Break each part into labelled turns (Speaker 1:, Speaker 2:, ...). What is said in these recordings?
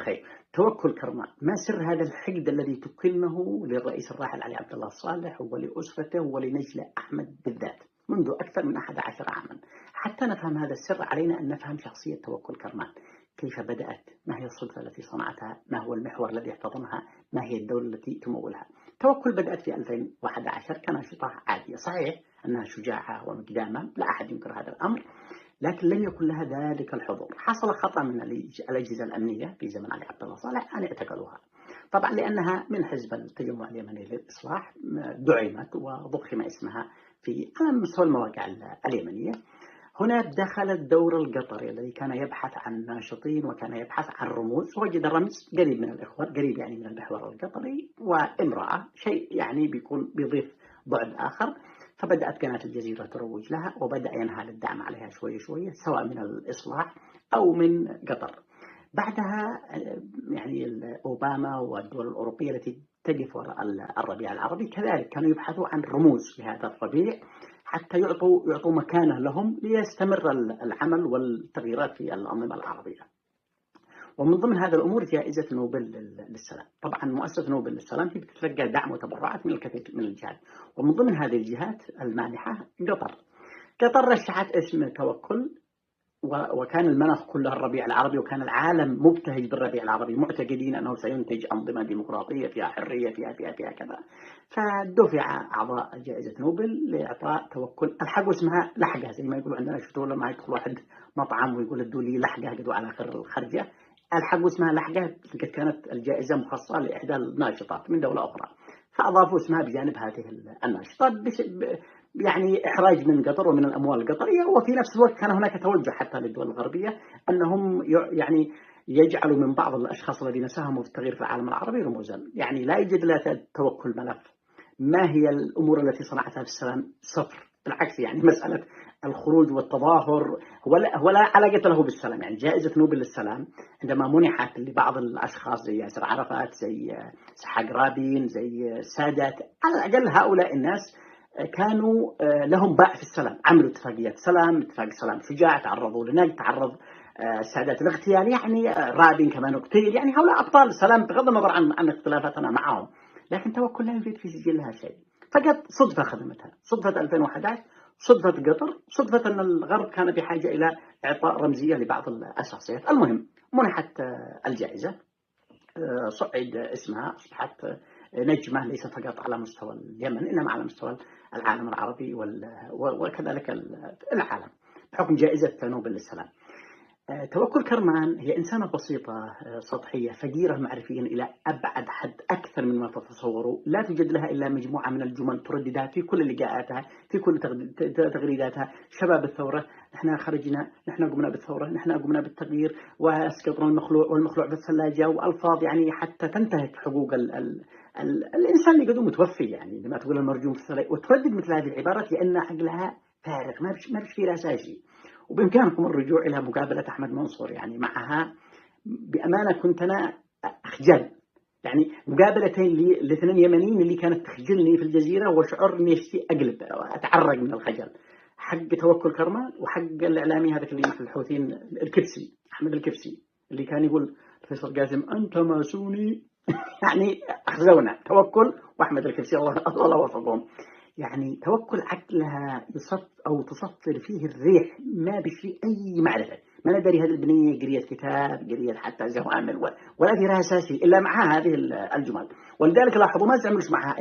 Speaker 1: خير. توكل كرمان، ما سر هذا الحقد الذي تكنه للرئيس الراحل علي عبد الله الصالح ولأسرته ولنجلة أحمد بالذات منذ أكثر من 11 عاما؟ حتى نفهم هذا السر علينا أن نفهم شخصية توكل كرمان، كيف بدأت، ما هي الصدفة التي صنعتها، ما هو المحور الذي احتضنها، ما هي الدولة التي تمولها. توكل بدأت في 2011 كناشطة عادية، صحيح أنها شجاعة ومقدامة، لا أحد ينكر هذا الأمر، لكن لم يكن لها ذلك الحضور. حصل خطأ من الأجهزة الأمنية في زمن علي عبد الله صالح أن اعتقلوها، طبعا لأنها من حزب التجمع اليمني للإصلاح، دعمت وضخم اسمها على مستوى المواقع اليمنية. هنا دخل الدور القطري الذي كان يبحث عن ناشطين وكان يبحث عن رموز، وجد رمز قريب من الإخوان، قريب يعني من المحور القطري، وامرأة، شيء يعني بيضيف بعد آخر. فبدأت قناة الجزيرة تروج لها، وبدأ ينهال الدعم عليها شوي شوي، سواء من الإصلاح أو من قطر. بعدها يعني أوباما والدول الأوروبية التي تقف وراء الربيع العربي كذلك كانوا يبحثوا عن رموز في هذا الربيع حتى يعطوا مكانه لهم ليستمر العمل والتغييرات في الأنظمة العربية. ومن ضمن هذا الأمور جائزة نوبل للسلام. طبعا مؤسسة نوبل للسلام هي بتتلقى دعم وتبرعات من الكثير من الجهات، ومن ضمن هذه الجهات المانحة قطر رشحت اسم توكل، وكان المناخ كله الربيع العربي، وكان العالم مبتهج بالربيع العربي، معتقدين أنه سينتج أنظمة ديمقراطية فيها حرية فيها كذا. فدفع أعضاء جائزة نوبل لإعطاء توكل الحق اسمها لحقة، زي ما يقولوا عندنا، شفتوا لما يدخل واحد مطعم ويقول ادوا لي لحقة قدوا على آخر الخرجة، الحق اسمها لحقة، قد كانت الجائزة مخصصة لإحدى الناشطات من دولة أخرى، فأضافوا اسمها بجانب هذه الناشطة يعني إحراج من قطر ومن الأموال القطرية. وفي نفس الوقت كان هناك توجه حتى للدول الغربية أنهم يعني يجعلوا من بعض الأشخاص الذين ساهموا في التغيير في العالم العربي رموزا. يعني لا يوجد لا توكل ملف. ما هي الأمور التي صنعتها في السلام؟ صفر، بالعكس، يعني مسألة الخروج والتظاهر ولا علاقة له بالسلام. يعني جائزة نوبل للسلام عندما منحت لبعض الأشخاص زي ياسر عرفات، زي إسحاق رابين، زي السادات، على الأقل هؤلاء الناس كانوا لهم باع في السلام، عملوا اتفاقيات سلام، اتفاق سلام شجاع، تعرضوا لنقد، تعرض السادات الاغتيال، يعني رابين كمان اغتيل، يعني هؤلاء أبطال السلام بغض النظر عن اختلافاتنا معهم. لكن توكل لا يوجد في سجلها شيء، فقط صدفة خدمتها، صدفة 2011، صدفة قطر، صدفة أن الغرب كان بحاجة إلى إعطاء رمزية لبعض الشخصيات. المهم منحت الجائزة، صعد اسمها، أصبحت نجمة ليس فقط على مستوى اليمن إنما على مستوى العالم العربي وكذلك العالم بحكم جائزة نوبل للسلام. توكل كرمان هي إنسانة بسيطة سطحية فقيرة معرفيا إلى أبعد حد، أكثر مما تتصوروا. لا توجد لها إلا مجموعة من الجمل ترددها في كل لقاءاتها، في كل تغريداتها: شباب الثورة، نحن خرجنا، نحن قمنا بالثورة، نحن قمنا بالتغيير، وأسقطنا المخلوع والمخلوع بالثلاجة، وألفاظ يعني حتى تنتهك حقوق الإنسان اللي قدوم متوفي، يعني لما تقول المرجوم في الثلاجة، وتردد مثل هذه العبارات لأن عقلها فارغ، ما فيش فيه أساسي. وبإمكانكم الرجوع إلى مقابلة أحمد منصور، يعني معها بأمانة كنت أنا أخجل، يعني مقابلتين لاثنين يمنيين اللي كانت تخجلني في الجزيرة وشعر إني أقلب أتعرق من الخجل. حق توكل كرمان وحق الإعلامي هذا اللي في الحوثيين الكبسي، أحمد الكبسي، اللي كان يقول فيصل قاسم أنت ماسوني يعني أخزونا توكل وأحمد الكبسي، الله وفقهم. يعني توكل عقلها تصفر فيه الريح، ما بشي أي معرفة، ما ندري هذه البنية قرية كتاب، قرية حتى زوامل، ولا دراسة أساسي إلا معها هذه الجمل. ولذلك لاحظوا ما زعملش معها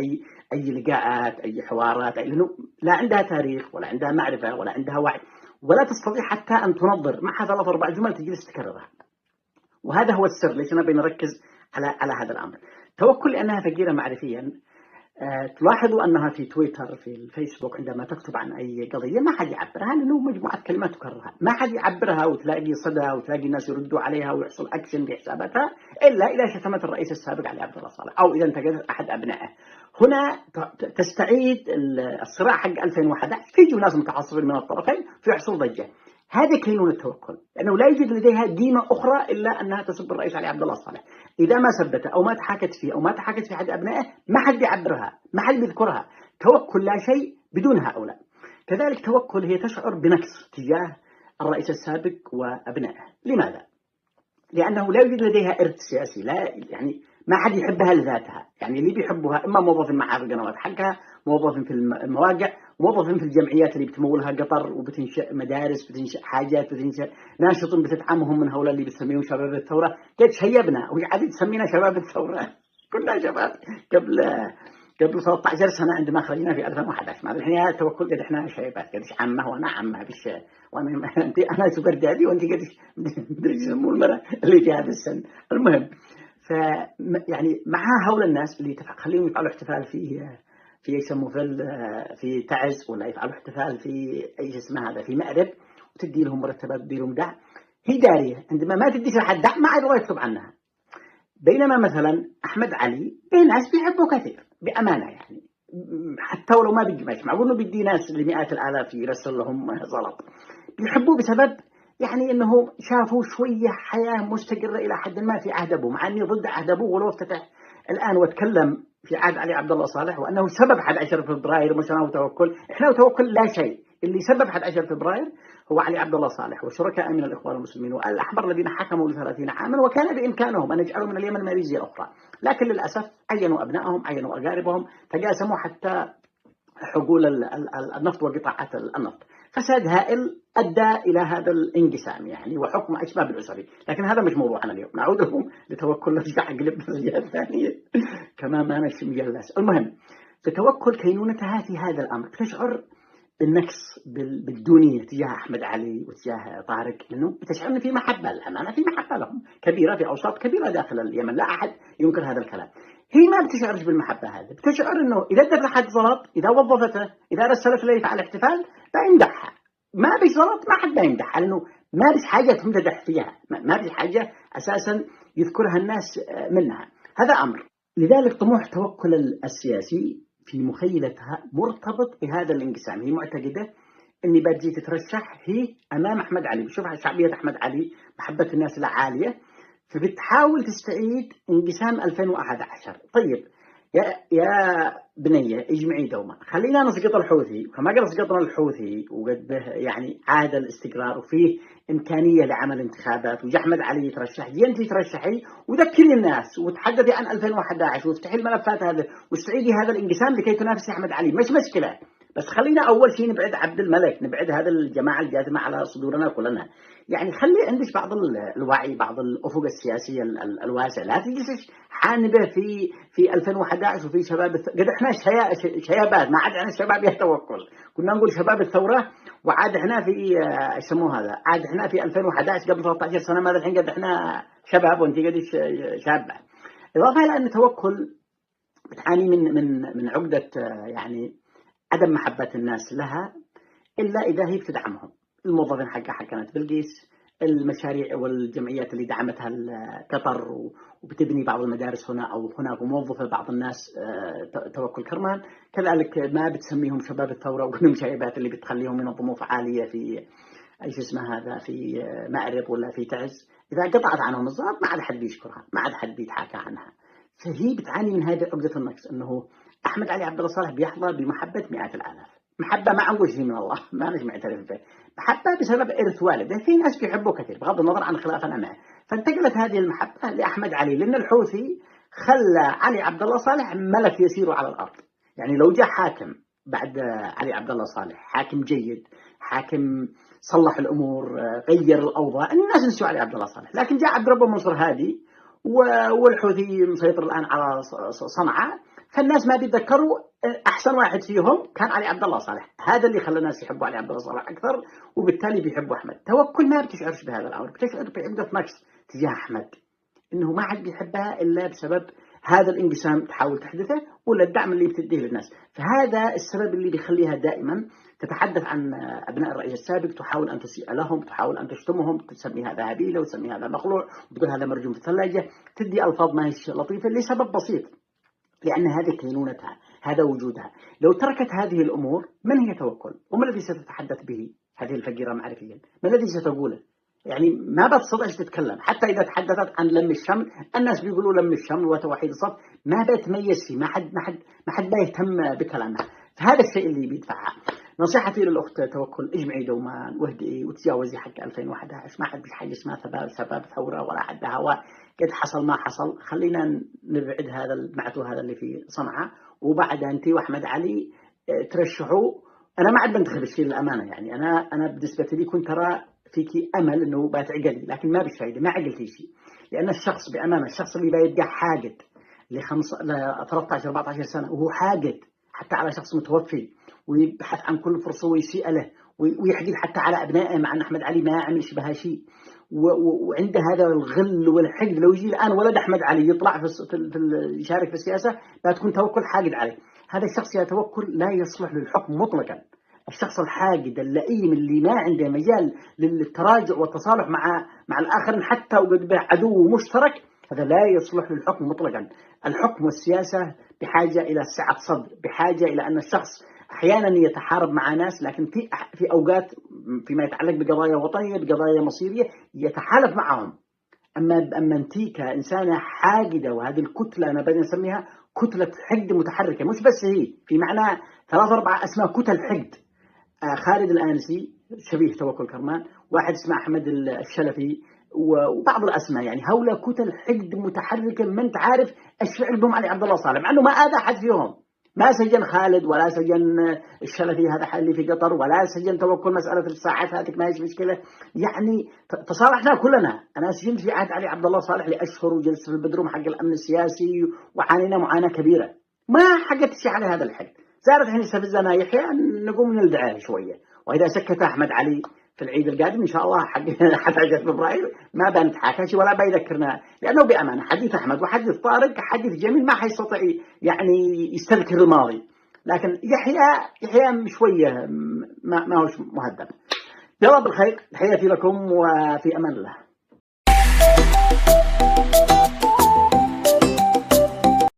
Speaker 1: أي لقاءات، أي حوارات، لأنه لا عندها تاريخ ولا عندها معرفة ولا عندها وعي، ولا تستطيع حتى أن تنظر معها 3-4 جمل تجلس تكررها. وهذا هو السر ليش نبي نركز على هذا الأمر. توكل لأنها فقيرة معرفيا. تلاحظوا أنها في تويتر، في الفيسبوك، عندما تكتب عن أي قضية ما حد يعبرها، لأنه مجموعة كلمات تكررها، ما حد يعبرها، وتلاقي صدى وتلاقي الناس يردوا عليها ويحصل أكشن بحساباتها، إلا إذا شتمت الرئيس السابق علي عبد الله صالح أو إذا انتقدت أحد أبنائه. هنا تستعيد الصراع حق 2011، في ناس متعصبين من الطرفين فيحصل ضجة. هذا كينون التوكل، لأنه لا يوجد لديها قيمة أخرى إلا أنها تسب الرئيس علي عبد الله صالح. إذا ما سبته أو ما تحاكت فيه أو ما تحاكت في أحد أبنائه ما حد يعبرها، ما حد يذكرها. توكل لا شيء بدون هؤلاء. كذلك توكل هي تشعر بنقص تجاه الرئيس السابق وأبنائه. لماذا؟ لأنه لا يوجد لديها إرث سياسي، لا يعني ما حد يحبها لذاتها، يعني اللي بيحبوها إما موظف معها في القنوات حقها، موظف في المواقع، موظف في الجمعيات اللي بتمولها قطر وبتنشئ مدارس، بتنشئ حاجات، بتنشئ ناشط بتدعمهم من هؤلاء اللي بتسميهم شباب الثورة. قد شيبنا وقاعد تسمينا شباب الثورة. كنا شباب قبل 13 سنة عندما خرجنا في 2011. مع الحين توكل قد احنا شيبات، قدش عمه وانا عمه بش، وانا انا سوبر دادي وانت قدش يسمون المرأة اللي في هذا السن. المهم ف يعني مع هؤلاء الناس اللي خليهم يفعلوا احتفال في يسموه في تعز، ولا يفعلوا احتفال في اي اسمه هذا في مأرب، وتدي لهم مرتبات تدي لهم دعم، هي داريه. عندما ما تديش لحد دعم ما عاد الله يكتب عنها. بينما مثلا احمد علي في ناس بيحبوا كثير بامانه، يعني حتى ولو ما بيجي ماشي معقول انه بيدي ناس لمئات الالاف يرسل لهم زلط، بيحبوه بسبب يعني انه شافوا شويه حياه مستقره الى حد ما في عهد ابوه، مع اني ضد عهد ابوه ولو افتتح الان واتكلم في عهد علي عبد الله صالح وانه سبب 11 فبراير مش انا وتوكل، احنا وتوكل لا شيء. اللي سبب 11 فبراير هو علي عبد الله صالح وشركاء من الاخوان المسلمين والاحبار الذين حكموا ل30 عاما، وكان بامكانهم ان يجعلوا من اليمن ماليزيا اخرى، لكن للاسف عينوا ابنائهم، عينوا اقاربهم، تقاسموا حتى حقول النفط وقطاعات النفط. فساد هائل ادى الى هذا الانقسام يعني وحكم اشباب الاسري، لكن هذا مش موضوعنا اليوم. نعود لهم لتوكل نرجع قلب الجهه الثانيه كما ما نش مجلس. المهم تتوكل كينونتها في هذا الامر تشعر بالنقص بالدونيه تجاه احمد علي وتجاه طارق، لانه تشعر ان في محبه، الامانه في محبه لهم كبيره في اوساط كبيره داخل اليمن، لا احد ينكر هذا الكلام. هي ما بتشعرش بالمحبه هذه، بتشعر انه اذا ادت لحد زلط، اذا وظفته، اذا رسلت له يفعل احتفال بيمدحها، ما بيش زلط ما حد بيمدحها، لانه ما بيش حاجه تمتدح فيها، ما بيش حاجه اساسا يذكرها الناس منها. هذا امر. لذلك طموح توكل السياسي في مخيلتها مرتبط بهذا الانقسام. هي معتقده اني بتجي تترشح هي امام احمد علي، بشوفها شعبيه احمد علي، محبه الناس لها عاليه، فبتحاول تستعيد انقسام 2011. طيب يا بنيه اجمعي دوما، خلينا نسقط الحوثي، فما قد سقطنا الحوثي وقد يعني عاد الاستقرار وفيه امكانيه لعمل انتخابات وجا احمد علي يترشح، انت ترشحي وذكري الناس وتحدثي عن 2011 وافتحي الملفات هذه واستعيدي هذا الانقسام لكي تنافسي احمد علي، مش مشكله. بس خلينا اول شيء نبعد عبد الملك، نبعد هذا الجماعه الجاثمه على صدورنا كلنا. يعني خلي عندك بعض الوعي، بعض الافق السياسيه الواسع، لا تجلس حانبه في 2011 وفي شباب قد احنا شيابات، ما عاد احنا شباب يتوكل، كنا نقول شباب الثوره، وعاد احنا في يسموه هذا، عاد احنا في 2011 قبل 13 سنه، ماذا الحين قد احنا شباب وانت قد شابه. اضافه الى ان التوكل بتعاني من عقده يعني عدم محبة الناس لها إلا إذا هي بتدعمهم. الموظفين حقها حكمت بلقيس، المشاريع والجمعيات اللي دعمتها قطر وبتبني بعض المدارس هنا أو هناك، وموظفة بعض الناس توكل كرمان، كذلك ما بتسميهم شباب الثورة وكلهم شيبات اللي بتخليهم ينظموا فعالية في ايش اسمه هذا في مأرب ولا في تعز. إذا قطعت عنهم الزلط ما عاد حد بيشكرها، ما عاد حد بيتحاكى عنها. فهي بتعاني من هذه عقدة النقص، أنه أحمد علي عبد الله صالح بيحظى بمحبة مئات الآلاف، محبة ما أول شيء من الله، ما نجي معترف به، محبة بسبب إرث والده، في ناس بيحبوه كثير بغض النظر عن خلافنا معه. فانتقلت هذه المحبة لأحمد علي، لأن الحوثي خلى علي عبد الله صالح ملك يسير على الأرض. يعني لو جاء حاكم بعد علي عبد الله صالح، حاكم جيد، حاكم صلح الأمور، غير الأوضاع، الناس نسوا علي عبد الله صالح. لكن جاء عبد ربه منصور هادي والحوثي مسيطر الآن على صنعاء، فالناس ما بيتذكروا احسن واحد فيهم كان علي عبد الله صالح، هذا اللي خلى الناس يحبوا علي عبد الله صالح اكثر، وبالتالي بيحبوا احمد. توكل ما بتشعرش بهذا الامر، بتشعر بعقده نقص تجاه احمد، انه ما حد بيحبها الا بسبب هذا الانقسام تحاول تحدثه ولا الدعم اللي بتديه للناس. فهذا السبب اللي بيخليها دائما تتحدث عن ابناء الرئيس السابق، تحاول ان تسيء لهم، تحاول ان تشتمهم، تسمي هذا هبيله وتسمي هذا مخلوع وتقول هذا مرجوم في الثلاجه، تدي الفاظ ما هي لطيفه لسبب بسيط، لأن هذه كينونتها، هذا وجودها. لو تركت هذه الأمور من هي توكل؟ وما الذي ستتحدث به هذه الفقيرة معرفيا؟ ما الذي ستقوله؟ يعني ما بتستطيع تتكلم، حتى إذا تحدثت عن لم الشمل، الناس بيقولوا لم الشمل وتوحيد الصف، ما بتميز فيه، ما حد بيهتم بكلامها. فهذا الشيء اللي بيدفعها. نصيحتي للأخت توكل، اجمعي دوما واهدئي وتجاوزي حق 2011. ما حد حاجة اسمها سباب ثورة ولا حد هواء، قد حصل ما حصل. خلينا نبعد هذا المعتوه هذا اللي في صنعاء، وبعدها أنت وأحمد علي ترشحوا. أنا ما عاد بنتخب الشيء للأمانة، يعني أنا بالنسبة لي كنت ترى فيك أمل إنه بتعقلي، لكن ما بفايدة، ما عقلتي شيء. لأن الشخص بأمانة، الشخص اللي بيبقى حاقد ل 13 14 سنة وهو حاقد حتى على شخص متوفي، ويبحث عن كل فرصة ويسيء له ويحقد حتى على أبنائه، مع أن أحمد علي ما عمل شبه شيء، وعنده هذا الغل والحقد. لو يجي الآن ولد أحمد علي يطلع يشارك في السياسة بتكون توكل حاقد عليه. هذا الشخص يا توكل لا يصلح للحكم مطلقا. الشخص الحاقد اللئيم اللي ما عنده مجال للتراجع والتصالح مع الآخرين حتى وقد به عدو مشترك، هذا لا يصلح للحكم مطلقا. الحكم والسياسة بحاجة إلى سعة صدر، بحاجة إلى أن الشخص أحيانا يتحارب مع ناس، لكن في أوقات فيما يتعلق بقضايا وطنية بقضايا مصيرية يتحالف معهم. أما أنت كإنسانة حاقدة، وهذه الكتلة أنا بدي أسميها كتلة حقد متحركة، مش بس هي، في معنى 3-4 أسماء كتل حقد. خالد الآنسي شبيه توكل كرمان، واحد اسمه أحمد الشلفي، وبعض الأسماء، يعني هؤلاء كتل حقد متحركة ما أنت عارف إيش فعل بهم علي عبد الله صالح، مع أنه ما آذى أحد فيهم. ما سجن خالد ولا سجن الشلفي هذا اللي في قطر، ولا سجن توكل مسألة الساعات هذيك ما هيش مشكلة. يعني تصالحنا كلنا. أنا سجنت في عهد علي عبد الله صالح لأشهر، وجلست في البدروم حق الأمن السياسي، وعانينا معاناة كبيرة، ما حقت شيء على هذا الحد. صارت الحين يستفزنا يحيى نقوم نلدعه شوية، وإذا سكت أحمد علي في العيد القادم إن شاء الله حتى 1 فبراير ما بنتحاكش ولا بيذكرنا، لأنه بأمانة حديث أحمد وحديث طارق حديث جميل ما حيستطيع يعني يستذكر الماضي، لكن يحيى شوية ما هوش مهذب. يلا بالخير، تحياتي لكم وفي أمان الله.